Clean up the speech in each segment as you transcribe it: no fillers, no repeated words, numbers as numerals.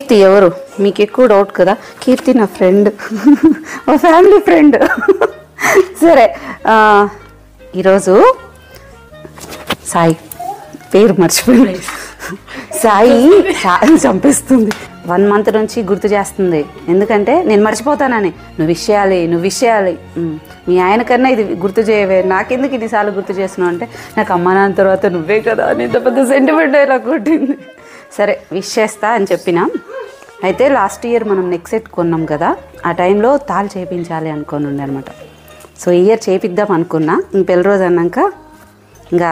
కీర్తి ఎవరు మీకు ఎక్కువ డౌట్ కదా? కీర్తి నా ఫ్రెండ్, మా ఫ్యామిలీ ఫ్రెండ్. సరే, ఈరోజు సాయి పేరు మర్చిపోయింది. సాయి చంపేస్తుంది. 1 month నుంచి గుర్తు చేస్తుంది. ఎందుకంటే నేను మర్చిపోతానని. నువ్వు విషయాలి మీ ఆయన కన్నా ఇది గుర్తు చేయవే, నాకెందుకు ఇన్నిసార్లు గుర్తు చేస్తున్నావు అంటే, నాకు అమ్మ నాన్న తర్వాత నువ్వే కదా అని ఇంత పెద్ద సెంటిమెంట్ ఇలా కొట్టింది. సరే విష్ చేస్తా అని చెప్పిన. అయితే లాస్ట్ ఇయర్ మనం నెక్ సెట్ కొన్నాం కదా, ఆ టైంలో తాళి చేయించాలి అనుకొని ఉండే అనమాట. సో ఈ ఇయర్ చేపిద్దాం అనుకున్నా. ఇంక పెళ్లి రోజు అన్నాక ఇంకా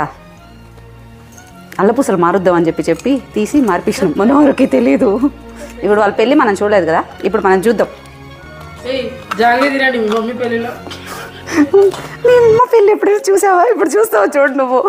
అల్లపూసలు మారుద్దాం అని చెప్పి తీసి మార్పించినాం. మనోహరికి తెలీదు. ఇప్పుడు వాళ్ళ పెళ్ళి మనం చూడలేదు కదా, ఇప్పుడు మనం చూద్దాం. మీ అమ్మ పెళ్ళి ఎప్పుడు చూసావా? ఇప్పుడు చూస్తావా? చూడు నువ్వు.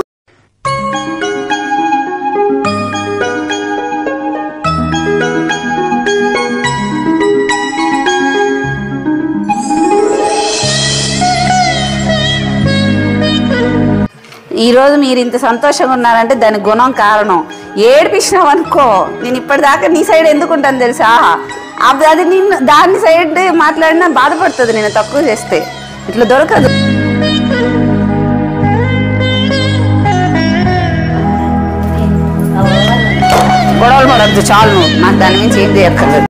ఈరోజు మీరు ఇంత సంతోషంగా ఉన్నారంటే దానికి గుణం కారణం. ఏడిపించినావు అనుకో, నేను ఇప్పటిదాకా నీ సైడ్ ఎందుకుంటాను తెలుసా? అది నిన్ను దాని సైడ్ మాట్లాడినా బాధపడుతుంది నేను తక్కువ చేస్తే. ఇట్లా దొరకదు. గొడవలు పడద్దు చాలు, నువ్వు నాకు దాని నుంచి ఏం చేయక్కర్లేదు.